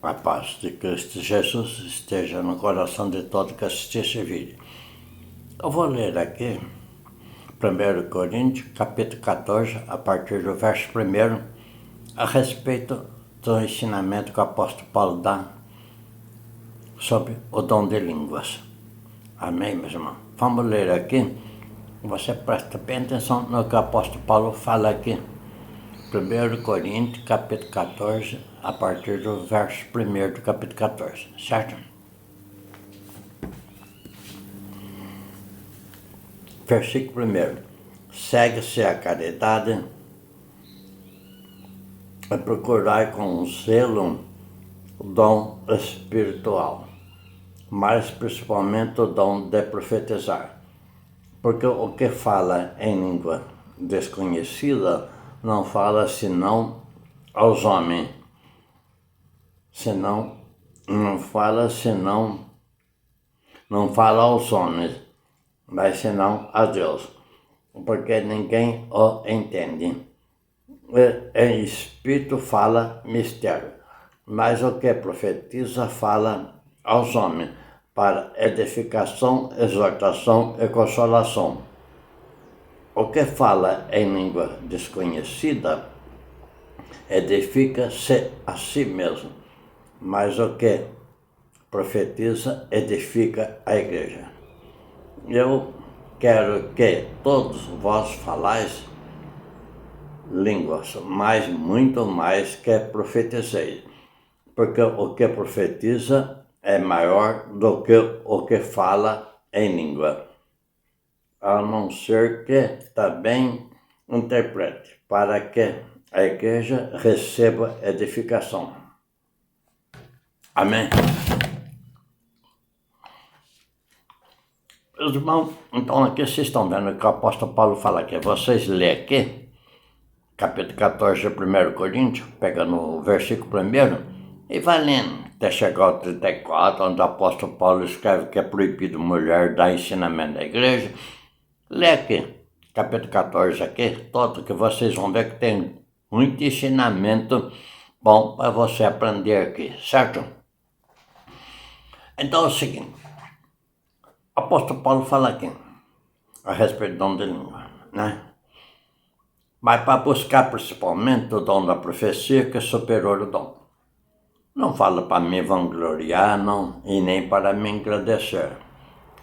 A paz de Cristo Jesus esteja no coração de todo que assistir esse vídeo. Eu vou ler aqui 1 Coríntios, capítulo 14, a partir do verso 1, a respeito do ensinamento que o apóstolo Paulo dá sobre o dom de línguas. Amém, meus irmãos? Vamos ler aqui. Você presta bem atenção no que o apóstolo Paulo fala aqui. 1 Coríntios, capítulo 14, a partir do verso 1 do capítulo 14, certo? Versículo 1. Segue-se a caridade e procurai com zelo o dom espiritual, mas principalmente o dom de profetizar. Porque o que fala em língua desconhecida não fala senão aos homens, não fala aos homens, mas senão a Deus, porque ninguém o entende. Em espírito fala mistério, mas o que profetiza fala aos homens, para edificação, exortação e consolação. O que fala em língua desconhecida edifica-se a si mesmo, mas o que profetiza edifica a igreja. Eu quero que todos vós falais línguas, mas muito mais que profetizeis, porque o que profetiza é maior do que o que fala em língua, a não ser que também interprete, para que a igreja receba edificação. Amém? Meus irmãos, então aqui vocês estão vendo que o apóstolo Paulo fala aqui. Vocês lêem aqui, capítulo 14 de 1 Coríntios, pega no versículo 1 e vai lendo, até chegar ao 34, onde o apóstolo Paulo escreve que é proibido mulher dar ensinamento na igreja. Lê aqui, capítulo 14 aqui, todo que vocês vão ver que tem muito ensinamento bom para você aprender aqui, certo? Então é o seguinte, o apóstolo Paulo fala aqui, a respeito do dom de língua, né? Mas para buscar principalmente o dom da profecia, que é superior ao dom. Não fala para me vangloriar, não, e nem para me engrandecer.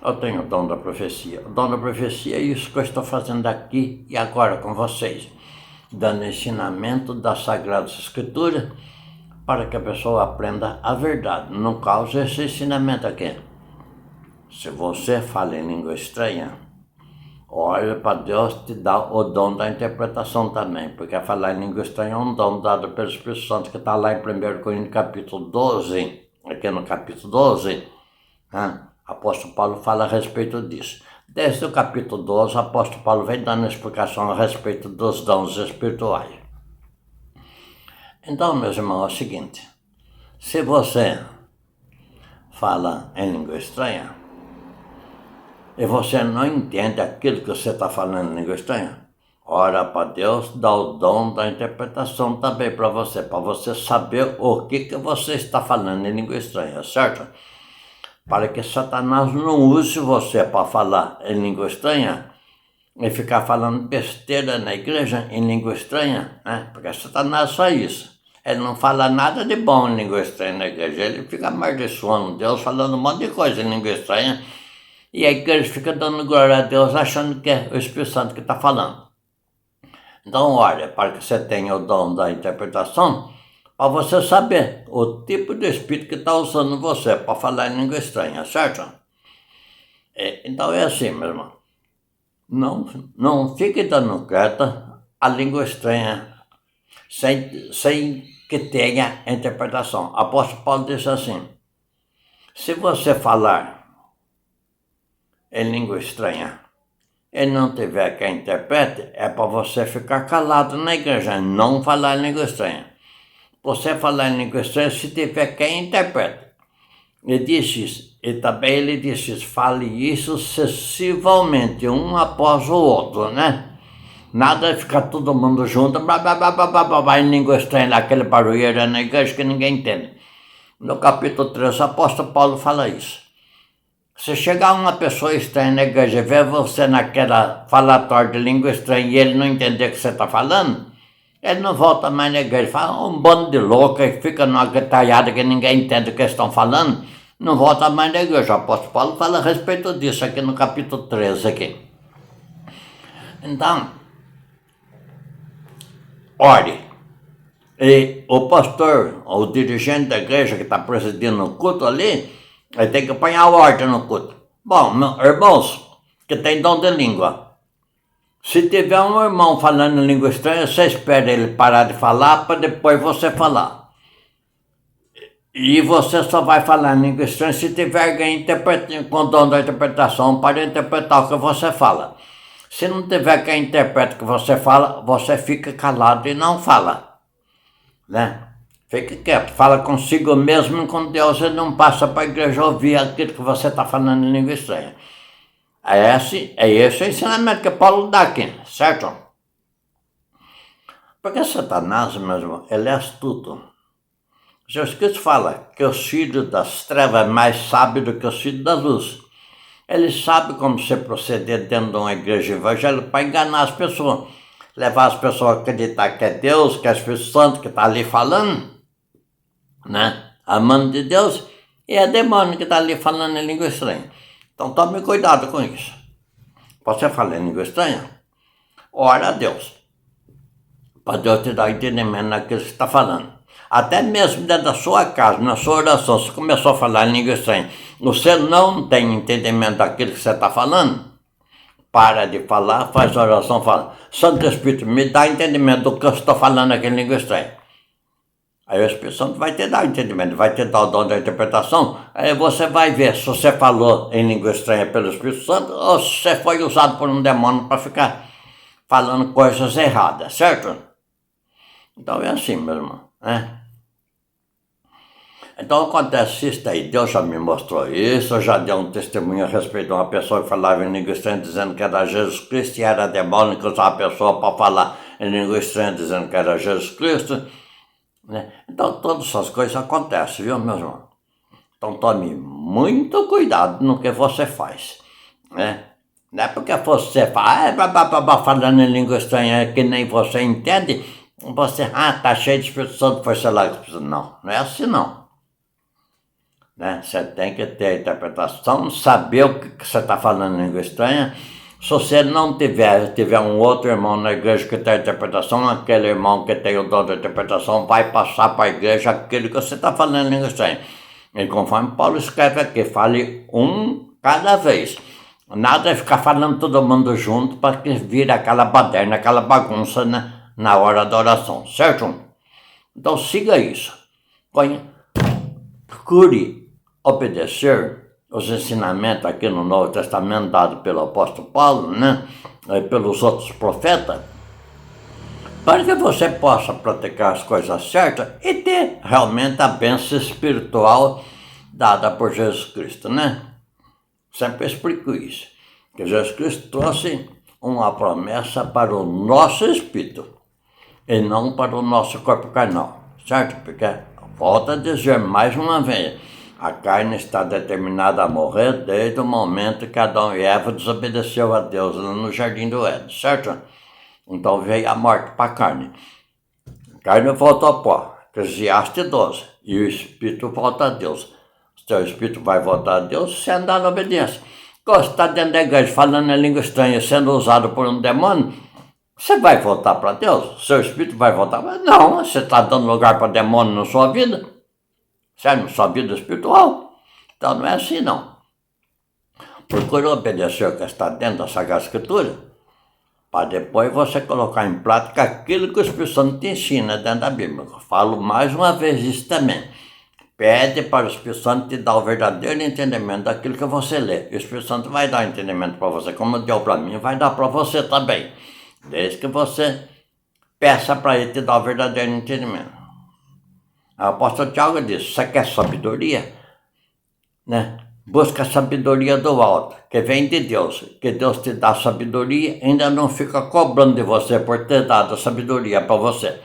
Eu tenho o dom da profecia. O dom da profecia é isso que eu estou fazendo aqui e agora com vocês, dando ensinamento das Sagradas Escrituras para que a pessoa aprenda a verdade. Não cause esse ensinamento aqui. Se você fala em língua estranha, olha para Deus te dá o dom da interpretação também, porque falar em língua estranha é um dom dado pelo Espírito Santo, que está lá em 1 Coríntios capítulo 12, aqui no capítulo 12, né? O apóstolo Paulo fala a respeito disso. Desde o capítulo 12, o apóstolo Paulo vem dando explicação a respeito dos dons espirituais. Então, meus irmãos, é o seguinte, se você fala em língua estranha e você não entende aquilo que você está falando em língua estranha, ora para Deus, dá o dom da interpretação também para você saber o que você está falando em língua estranha, certo? Para que Satanás não use você para falar em língua estranha e ficar falando besteira na igreja em língua estranha, né? Porque Satanás é só isso. Ele não fala nada de bom em língua estranha na igreja. Ele fica amaldiçoando Deus, falando um monte de coisa em língua estranha, e a igreja fica dando glória a Deus, achando que é o Espírito Santo que está falando. Então, olha, para que você tenha o dom da interpretação, para você saber o tipo de espírito que está usando você para falar em língua estranha, certo? Então é assim, meu irmão. Não fique dando crédito à língua estranha sem que tenha interpretação. O apóstolo Paulo disse assim, se você falar em língua estranha e não tiver quem interprete, é para você ficar calado na igreja, não falar em língua estranha. Você falar em língua estranha se tiver quem interprete. Ele disse isso. E também ele disse isso. Fale isso sucessivamente, um após o outro, né? Nada de ficar todo mundo junto, blá, blá, blá, blá, blá, blá, blá, em língua estranha, aquele barulheiro na igreja que ninguém entende. No capítulo 3, o apóstolo Paulo fala isso. Se chegar uma pessoa estranha na igreja e ver você naquela falatória de língua estranha e ele não entender o que você está falando, ele não volta mais na igreja. Fala um bando de louco e fica numa gritalhada que ninguém entende o que eles estão falando, não volta mais na igreja. O apóstolo Paulo fala a respeito disso aqui no capítulo 13 aqui. Então, ore. E o pastor, o dirigente da igreja que está presidindo o culto ali, ele tem que apanhar ordem no culto. Bom, irmãos, que tem dom de língua, se tiver um irmão falando em língua estranha, você espera ele parar de falar para depois você falar. E você só vai falar em língua estranha se tiver alguém com dom da interpretação para interpretar o que você fala. Se não tiver quem interprete o que você fala, você fica calado e não fala. Né? Fique quieto, fala consigo mesmo e com Deus e não passa para a igreja ouvir aquilo que você está falando em língua estranha. É esse o ensinamento que Paulo dá aqui, certo? Porque Satanás, meu irmão, ele é astuto. Jesus Cristo fala que os filhos das trevas é mais sábio do que os filhos da luz. Ele sabe como se proceder dentro de uma igreja evangélica para enganar as pessoas. Levar as pessoas a acreditar que é Deus, que é o Espírito Santo que está ali falando, né? A mão de Deus, e é demônio que está ali falando em língua estranha. Então tome cuidado com isso. Você fala em língua estranha? Ora a Deus, para Deus te dar entendimento naquilo que você está falando. Até mesmo dentro da sua casa, na sua oração, você começou a falar em língua estranha, você não tem entendimento daquilo que você está falando, para de falar, faz a oração, fala, Santo Espírito, me dá entendimento do que eu estou falando aqui em língua estranha. Aí o Espírito Santo vai te dar entendimento, vai te dar o dom da interpretação, aí você vai ver se você falou em língua estranha pelo Espírito Santo ou se você foi usado por um demônio para ficar falando coisas erradas, certo? Então é assim, meu irmão, né? Então acontece isso aí, Deus já me mostrou isso, eu já dei um testemunho a respeito de uma pessoa que falava em língua estranha dizendo que era Jesus Cristo e era demônio que usava a pessoa para falar em língua estranha dizendo que era Jesus Cristo, né? Então todas essas coisas acontecem, viu, meus irmãos? Então tome muito cuidado no que você faz, né? Não é porque você fala, falando em língua estranha que nem você entende, você, tá cheio de Espírito Santo, foi sei lá. Não é assim não. Né? Você tem que ter a interpretação, saber o que você está falando em língua estranha. Se você não tiver um outro irmão na igreja que tem a interpretação, aquele irmão que tem o dom da interpretação vai passar para a igreja aquilo que você está falando em língua estranha. E conforme Paulo escreve aqui, fale um cada vez. Nada é ficar falando todo mundo junto para que vire aquela baderna, aquela bagunça, né, na hora da oração, certo? Então siga isso. Procure obedecer os ensinamentos aqui no Novo Testamento dado pelo apóstolo Paulo, né, e pelos outros profetas, para que você possa praticar as coisas certas e ter realmente a bênção espiritual dada por Jesus Cristo, né? Sempre explico isso, que Jesus Cristo trouxe uma promessa para o nosso espírito e não para o nosso corpo carnal, certo? Porque, volto a dizer mais uma vez, a carne está determinada a morrer desde o momento que Adão e Eva desobedeceu a Deus lá no Jardim do Éden, certo? Então veio a morte para a carne. A carne volta ao pó, Eclesiastes 12, e o espírito volta a Deus. Seu espírito vai voltar a Deus se andar na obediência. Quando você está dentro da igreja falando em língua estranha, sendo usado por um demônio, você vai voltar para Deus? Seu espírito vai voltar? Não, você está dando lugar para demônio na sua vida. Certo? Na sua vida espiritual. Então não é assim, não. Procure obedecer o que está dentro da Sagrada Escritura, para depois você colocar em prática aquilo que o Espírito Santo te ensina dentro da Bíblia. Eu falo mais uma vez isso também. Pede para o Espírito Santo te dar o verdadeiro entendimento daquilo que você lê. E o Espírito Santo vai dar entendimento para você, como deu para mim, vai dar para você também. Desde que você peça para ele te dar o verdadeiro entendimento. O apóstolo Tiago disse, você quer sabedoria? Né? Busca a sabedoria do alto, que vem de Deus. Que Deus te dá sabedoria, ainda não fica cobrando de você por ter dado a sabedoria para você.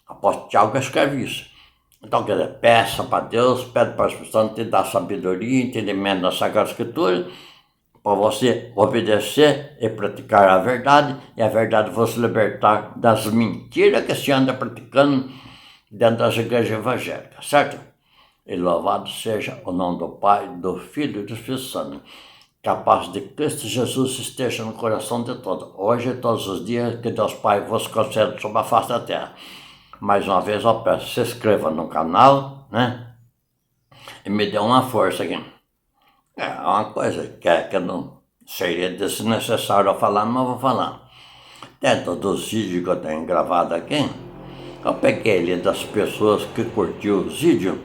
O apóstolo Tiago escreve isso. Então, quer dizer, peça para Deus, pede para o Espírito Santo te dar sabedoria, entendimento da Sagrada Escritura, para você obedecer e praticar a verdade, e a verdade você libertar das mentiras que se anda praticando dentro das igrejas evangélicas, certo? E louvado seja o nome do Pai, do Filho e do Espírito Santo. Que a paz de Cristo Jesus esteja no coração de todos, hoje e todos os dias, que Deus Pai vos conceda sobre a face da terra. Mais uma vez eu peço, se inscreva no canal, né? E me dê uma força aqui. É uma coisa que não seria desnecessário eu falar, mas vou falar. Dentro dos vídeos que eu tenho gravado aqui, eu peguei ali das pessoas que curtiu os vídeos.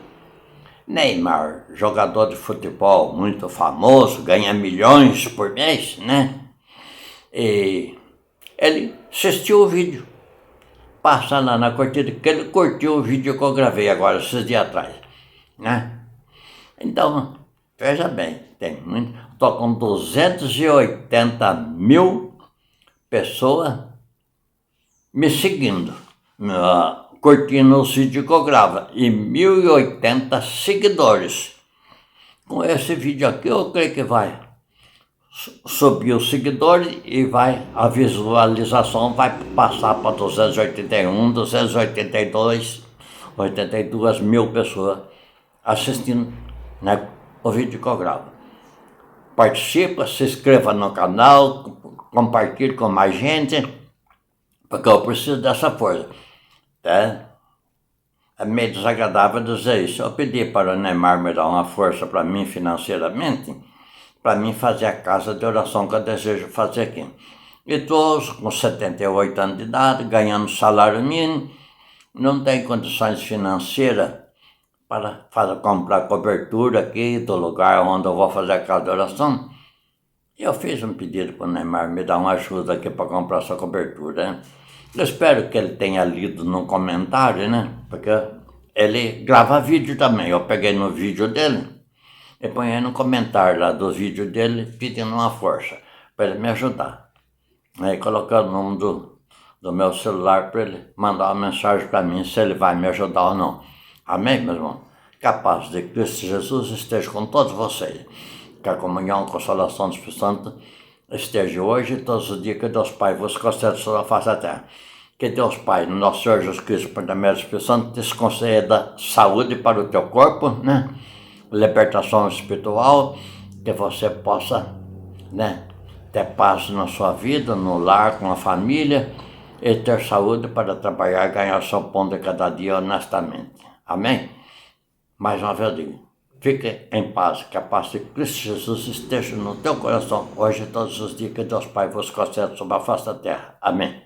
Neymar, jogador de futebol muito famoso, ganha milhões por mês, né? E ele assistiu o vídeo. Passa lá na curtida, que ele curtiu o vídeo que eu gravei agora, esses dias atrás, né? Então, veja bem, tem muito. Estou com 280 mil pessoas me seguindo, curtindo os vídeos que eu gravo, e 1.080 seguidores. Com esse vídeo aqui, eu creio que vai subir os seguidores e a visualização vai passar para 281, 282, 82 mil pessoas assistindo, né, o vídeo que eu gravo. Participa, se inscreva no canal, compartilhe com mais gente, porque eu preciso dessa força. Tá? É meio desagradável dizer isso. Eu pedi para o Neymar me dar uma força para mim financeiramente, para mim fazer a casa de oração que eu desejo fazer aqui. E todos com 78 anos de idade, ganhando salário mínimo, não tem condições financeiras para comprar cobertura aqui do lugar onde eu vou fazer a casa de oração. E eu fiz um pedido para o Neymar me dar uma ajuda aqui para comprar essa cobertura, né? Eu espero que ele tenha lido no comentário, né? Porque ele grava vídeo também. Eu peguei no vídeo dele e ponho no comentário lá do vídeo dele pedindo uma força para ele me ajudar. Aí coloquei o nome do meu celular para ele mandar uma mensagem para mim se ele vai me ajudar ou não. Amém, meu irmão? Que a paz de Cristo Jesus esteja com todos vocês. Que a comunhão, a consolação do Espírito Santo esteja hoje e todos os dias, que Deus Pai vos conceda sobre a face da terra. Que Deus Pai, nosso Senhor Jesus Cristo, por intermédio do Espírito Santo, te conceda saúde para o teu corpo, né? Libertação espiritual, que você possa, né, ter paz na sua vida, no lar, com a família, e ter saúde para trabalhar e ganhar seu pão de cada dia honestamente. Amém? Mais uma vez eu digo, fique em paz, que a paz de Cristo Jesus esteja no teu coração, hoje e todos os dias, que Deus Pai vos conceda sobre a face da terra. Amém.